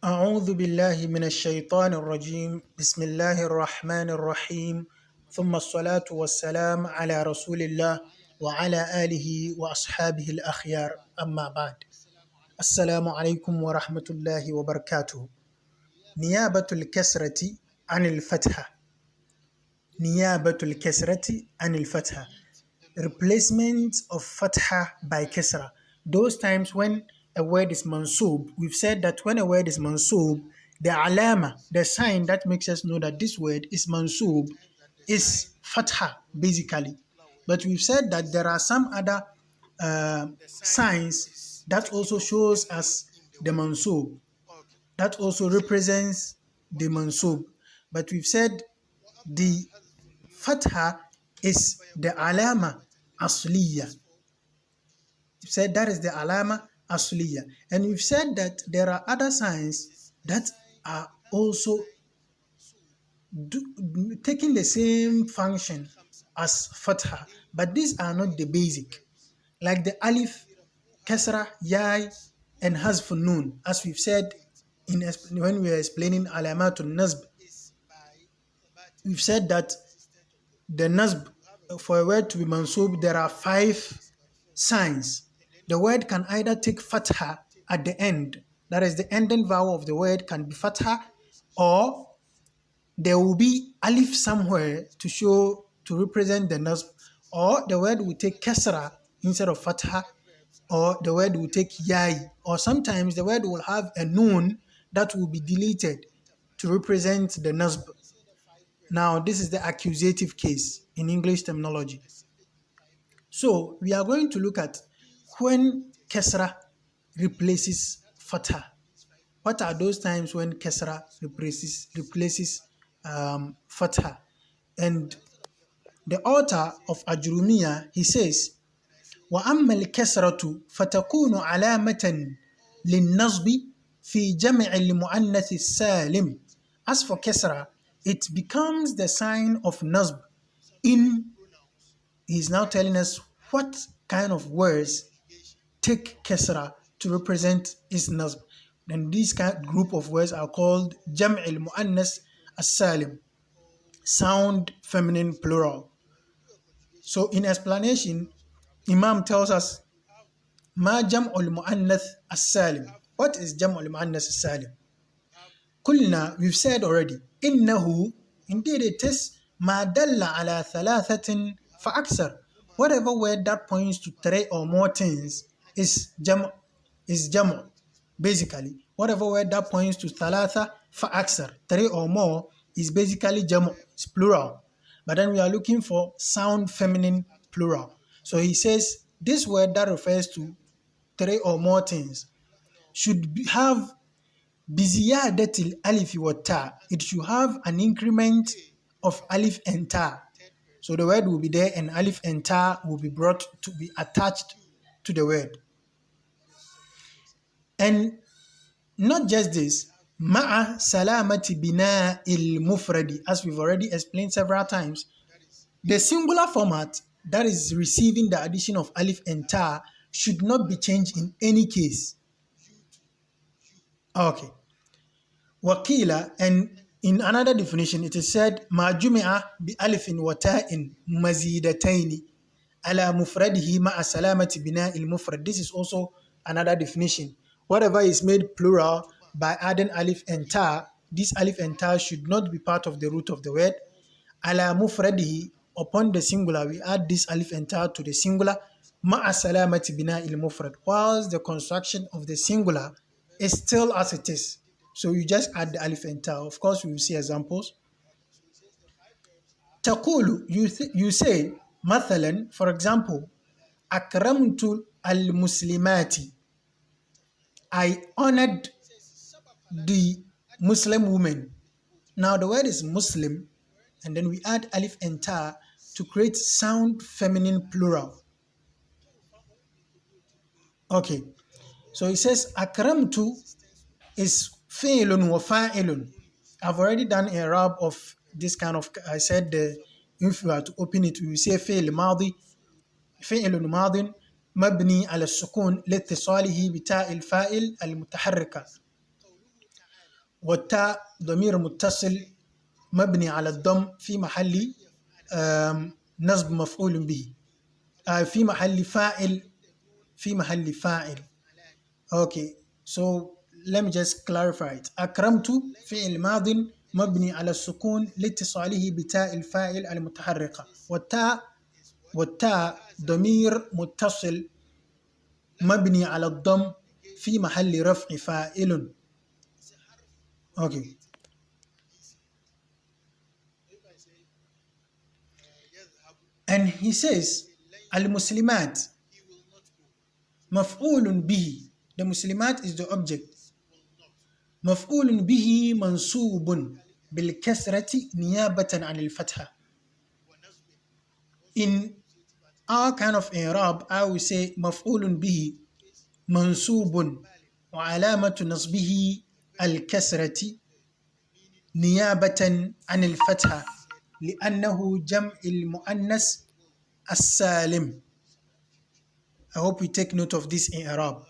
أعوذ بالله من الشيطان الرجيم بسم الله الرحمن الرحيم ثم الصلاة والسلام على رسول الله وعلى آله وأصحابه الأخيار أما بعد السلام عليكم ورحمة الله وبركاته. نيابة الكسرة عن الفتحة. نيابة الكسرة عن الفتحة. Replacement of fatha by kasra. Those times when a word is mansub, we've said that when a word is mansub, the alama, the sign that makes us know that this word is mansub, is fatha basically. But we've said that there are some other signs that also shows us the mansub, that also represents the mansub. But we've said the fatha is the alama asliya. We've said that is the alama asliya. And we've said that there are other signs that are also taking the same function as fatha, but these are not the basic. Like the alif, kasra, yai, and hazf nun, as we've said when we were explaining alamatun nasb. We've said that the nasb, for a word to be mansub, there are 5 signs. The word can either take fatha at the end, that is the ending vowel of the word can be fatha, or there will be alif somewhere to represent the nasb, or the word will take kasra instead of fatha, or the word will take yai, or sometimes the word will have a nun that will be deleted to represent the nasb. Now, this is the accusative case in English terminology. So, we are going to look at when kasra replaces fatha. What are those times when kasra replaces fatha? And the author of AL-AJRUMIYYA, he says, وَأَمَّا الْكَسْرَةُ فَتَكُونُ عَلَامَةً لِلنَّصْبِ فِي جَمْعِ الْمُؤَنَّثِ السَّالِمِ. As for kasra, it becomes the sign of nasb in, he's now telling us what kind of words take kasra to represent its nasb. And these group of words are called Jam' al-Mu'annas as-Salim, sound feminine plural. So in explanation, Imam tells us, Ma Jam' al-Mu'annath as-Salim. What is Jam' al-Mu'annas as-Salim? Kulna, we've said already, innahu, indeed it is ma dalla ala thalathatin fa aksar. Whatever word that points to 3 or more things is jam'. Basically, whatever word that points to thalatha fa aksar, 3 or more, is basically jam', it's plural. But then we are looking for sound feminine plural. So he says this word that refers to 3 or more things should have biziyadatil alif wa ta. It should have an increment of alif and ta. So the word will be there and alif and ta will be brought to be attached to the word. And not just this, ma'a salamati bina il mufradi, as we've already explained several times, the singular format that is receiving the addition of alif and ta should not be changed in any case. Okay. Wakila, and in another definition, it is said, ma jumi'a bi alifin wa ta'in mazidataini ala mufradihi ma'a salamati bina il mufrad. This is also another definition. Whatever is made plural by adding alif and ta, this alif and ta should not be part of the root of the word. Ala mufradihi, upon the singular, we add this alif and ta to the singular, ma'a salamati bina il mufrad, whilst the construction of the singular is still as it is. So you just add the alif and ta. Of course, we will see examples. Taqulu, you say, mathalan, for example, akramtu al-muslimati. I honored the Muslim women. Now the word is Muslim, and then we add alif and ta to create sound feminine plural. Okay, so it says akramtu is fi'lun wa fa'ilun. I've already done a rab of this kind of, I said if you are to open it, we will say fi'l madi, fi'lun madin مبني على السكون لاتصاله بتاء الفاعل المتحركة. والتاء ضمير متصل مبني على الضم في محل نصب مفعول به، في محل فاعل، في محل فاعل. Okay, so let me just clarify it. أكرمت فعل ماض مبني على السكون لاتصاله بتاء الفاعل المتحركة، والتاء ضمير متصل مبني على الضم في محل رفع فاعل. Okay. And he says المسلمات مفعول به. The مسلمات is the object. مفعول به منصوب بالكسرة نيابة عن الفتحة. In our kind of إعراب I will say مفعول به منصوب وعلامة نصبه الكسرة نيابة عن الفتحة لأنه جمع المؤنث السالم. I hope we take note of this إعراب.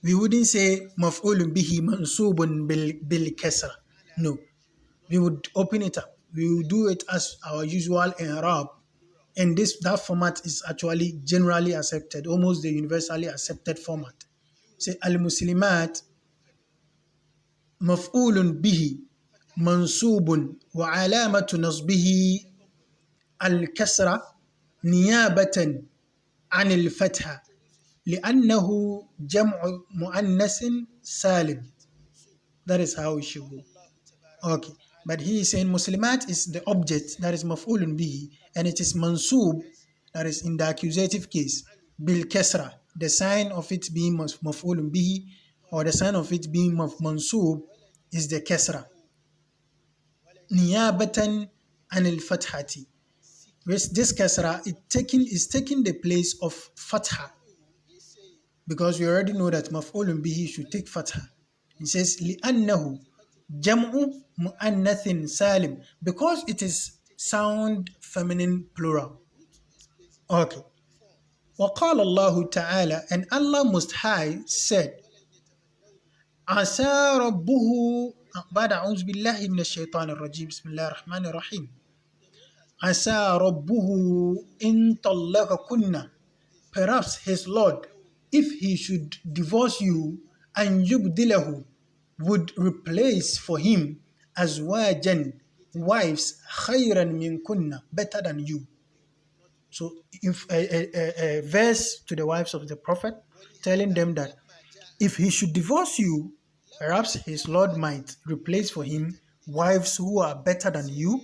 We wouldn't say مفعول به منصوب بالكسرة. No. We would open it up. We would do it as our usual إعراب. And that format is actually generally accepted, almost the universally accepted format. Say المسلمات مفعول به منصوب وعلامة نصبه الكسرة نيابة عن الفتحة لأنه جمع مؤنث سالم. That is how it should go. Okay, but he is saying Muslimat is the object that is maf'ulun bihi, and it is mansub, that is in the accusative case, bil kasra, the sign of it being maf'ulun bihi, or the sign of it being mansub is the kasra. Niyabatan anil fathati. This kasra is taking the place of fatha, because we already know that maf'ulun bihi should take fatha. He says لأنه جمع مؤنث سالم, because it is sound feminine plural. Okay. وقال الله تعالى, and Allah Most High said, عسى ربه بعد أعوذ بالله من الشيطان الرجيم بسم الله الرحمن الرحيم عسى ربه إن طلقكن, perhaps his Lord, if he should divorce you, and يبدله, would replace for him أزواجا, wives, خيرا منكن, better than you. So if a verse to the wives of the Prophet telling them that if he should divorce you, perhaps his Lord might replace for him wives who are better than you,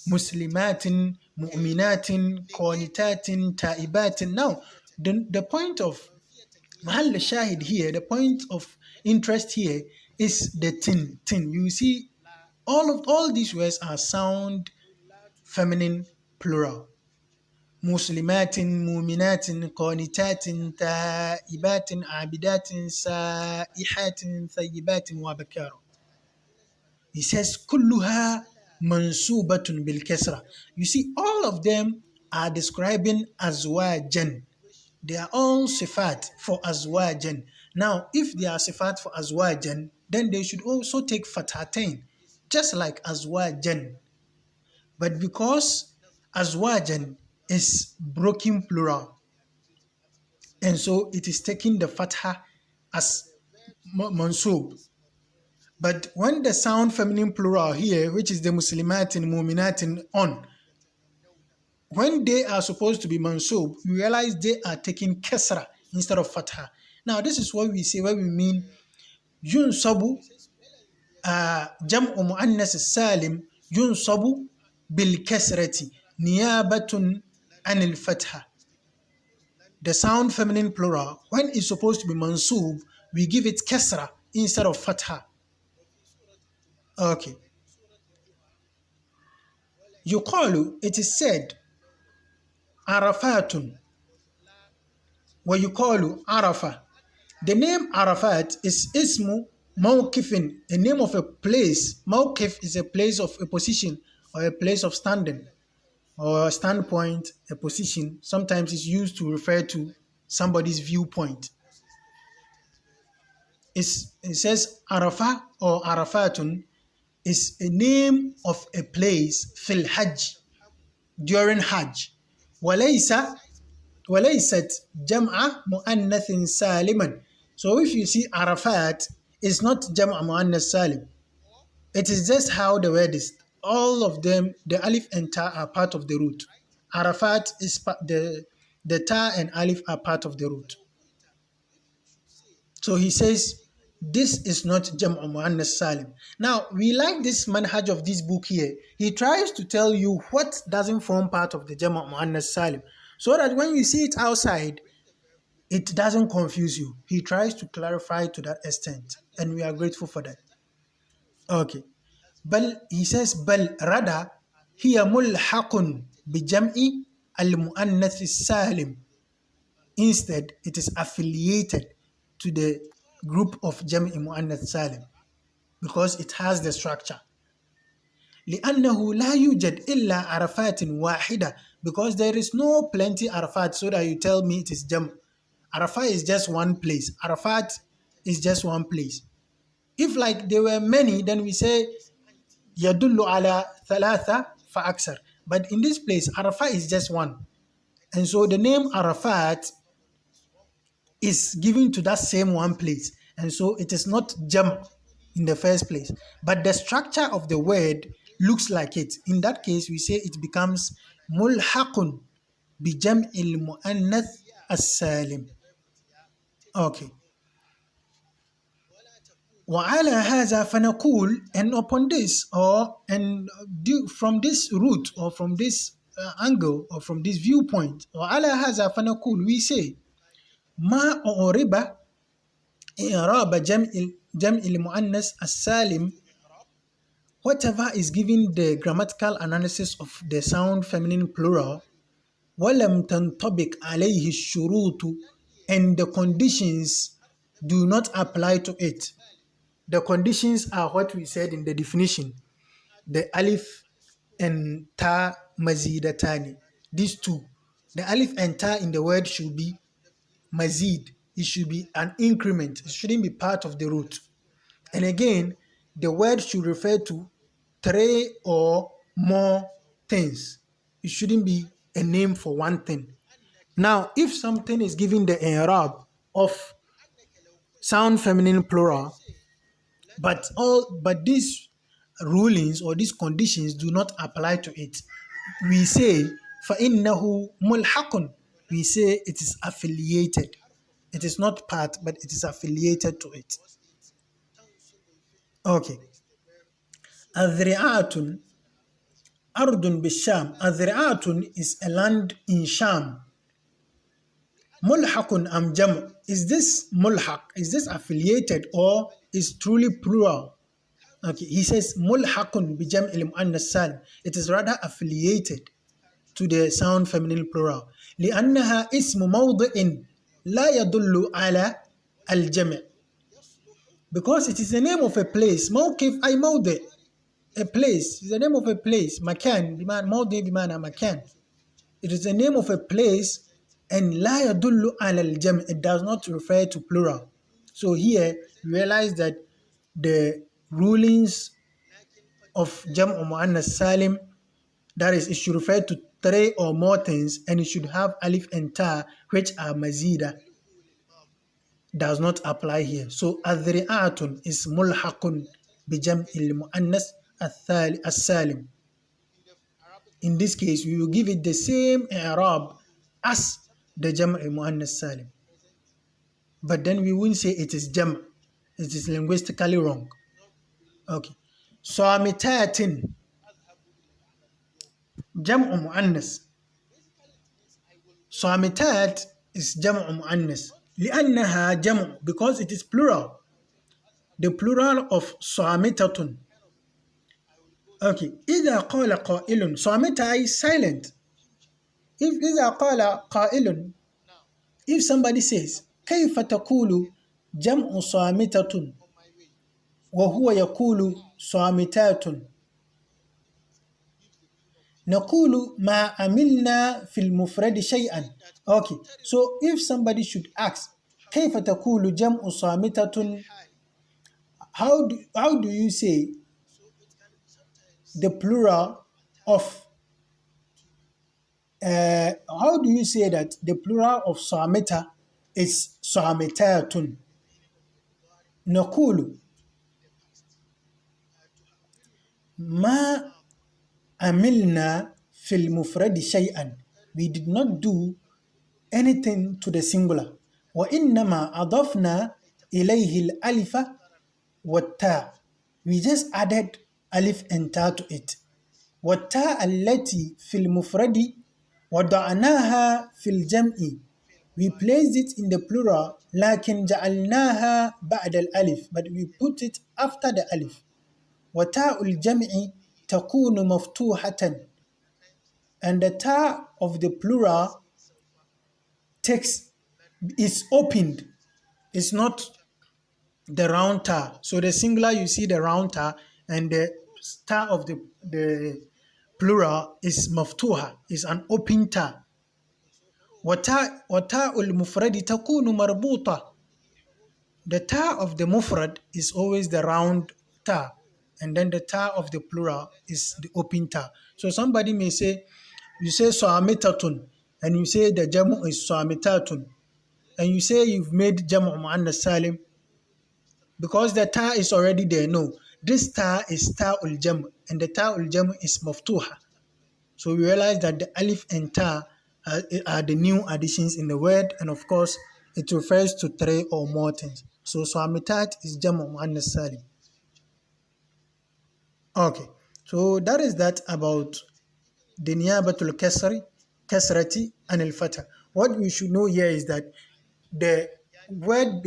muslimatin, mu'minatin, qanitatin, ta'ibatin. Now, the point of mahal shahid here, the point of interest here is the tin. You see, all these words are sound feminine plural. Muslimatin, mu'minatin, qanitatin, ta'ibatin, abidatin, sa'ihatin, thayyibatin, wa bakar. He says, kulluha mansubatun bil kasra. You see, all of them are describing azwajan. They are all sifat for azwajan. Now, if they are sifat for azwajan, then they should also take fathatain, just like azwajan. But because azwajan is broken plural, and so it is taking the fatha as mansub. But when the sound feminine plural here, which is the muslimatin, mu'minatin on, when they are supposed to be mansub, you realize they are taking kasra instead of fatha. Now, this is what we say when we mean yunsabu jam'u mu'annas salim yunsabu bil kasrati niyabatun anil fatha. The sound feminine plural, when it's supposed to be mansub, we give it kasra instead of fatha. Okay. Yuqalu, it is said, Arafatun, wa yuqalu Arafa. The name Arafat is ismu mawqifin, a name of a place. Mawqif is a place of a position or a place of standing or a standpoint, a position. Sometimes it's used to refer to somebody's viewpoint. it says Arafah or Arafatun is a name of a place fil Hajj, during Hajj. وليست جمع مؤنث سالما. So if you see Arafat, it's not جمع مؤنث سالم. It is just how the word is. All of them, the alif and ta are part of the root. Arafat is the ta and alif are part of the root. So he says, this is not Jam'u Muannas Salim. Now, we like this manhaj of this book here. He tries to tell you what doesn't form part of the Jam'u Muannas Salim, so that when you see it outside, it doesn't confuse you. He tries to clarify to that extent, and we are grateful for that. Okay. But he says, بل rather هي ملحق بجمع المؤنث السالم. Instead, it is affiliated to the group of Jam'i Mu'annath Salim because it has the structure. لأنه لا يوجد إلا عرفات واحدة, because there is no plenty Arafat so that you tell me it is Jam. Arafat is just one place. Arafat is just one place. If like there were many, then we say يدل على ثلاثة فأكثر. But in this place, Arafat is just one. And so the name Arafat is given to that same one place, and so it is not jam in the first place, but the structure of the word looks like it. In that case, we say it becomes mulhaqun bi jam'il muannath as-salim. Okay. وعلى هذا فنقول, and upon this, from this root, or from this angle, or from this viewpoint, وعلى هذا فنقول, we say ما أعرب إعراب جمع المؤنث السالم, whatever is given the grammatical analysis of the sound feminine plural, ولم تنطبق عليه الشروط, and the conditions do not apply to it. The conditions are what we said in the definition, the alif and ta mazidatani. These two, the alif and ta in the word should be mazid. It should be an increment. It shouldn't be part of the root. And again, the word should refer to three or more things. It shouldn't be a name for one thing. Now, if something is given the i'rab of sound feminine plural, but these rulings or these conditions do not apply to it, we say فَإِنَّهُ مُلْحَقٌ. We say it is affiliated. It is not part, but it is affiliated to it. Okay. أذرعات أرض بالشام. أذرعات is a land in Sham. ملحق أم جمع. Is this mulhaq? Is this affiliated or is truly plural? Okay. He says ملحق بجمع المؤنث السالم. It is rather affiliated to the sound feminine plural. لأنها اسم موضع لا يدل على الجمع, because it is the name of a place. موقف أي موضع, a place is the name of a place. مكان بمعنى موضع بمعنى مكان. It is the name of a place, and لا يدل على الجمع, it does not refer to plural. So here realize that the rulings of Jam'u Muannas Salim, that is, it should refer to three or more things, and it should have alif and ta, which are mazida, does not apply here. So adri'atun is mulhaqun bi jam'il muannas as-salim. In this case, we will give it the same i'rab as the jam'il muannas salim, but then we won't say it is jam'. It is linguistically wrong. Okay. Samitatin jam'u muannas. Samitat is jam'u muannas. لأنها جمع, because it is plural. The plural of صامتة. Okay. إذا قال قائل, صامتة is silent. If إذا قال قائل, if somebody says كيف تقول جمع صامتة وهو يقول صامتات, نقول ما عملنا في المفرد شيئا. Okay, so if somebody should ask كيف تقول جمع صامتة how do you say the plural of how do you say that the plural of صامتة is صامتات؟ نقول ما عملنا في المفرد شيئا. We did not do anything to the singular. وإنما أضفنا إليه الألف والتاء. We just added alif and ta to it. والتاء التي في المفرد وضعناها في الجمع. We placed it in the plural لكن جعلناها بعد الألف, but we put it after the ألف. وتاء الجمع تكون مفتوحة, and the ta of the plural text is opened. It's not the round ta. So the singular, you see the round ta, and the ta of the plural is maftuha, is an open ta. وتاء المفرد تكون مربوطة. The ta of the mufrad is always the round ta, and then the ta of the plural is the open ta. So somebody may say, you say صامتة, and you say the jamu is صامتات, and you say you've made jamu muannas salim because the ta is already there. No, this ta is ta'ul jamu, and the ta'ul jamu is maftuha. So we realize that the alif and ta are the new additions in the word, and of course it refers to 3 or more things. So swamitat is jamu muannas salim. Okay, so that is that about the niyabatul kasrati and al-fatha. What we should know here is that the word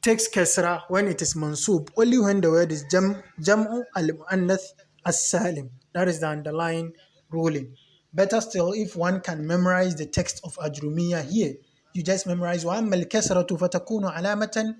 takes kasra when it is mansub, only when the word is jam'u al-muannath as-salim. That is the underlying ruling. Better still, if one can memorize the text of Ajrumiyyah here, you just memorize وَأَمَّا الْكَسْرَةُ فَتَكُونُ عَلَامَةً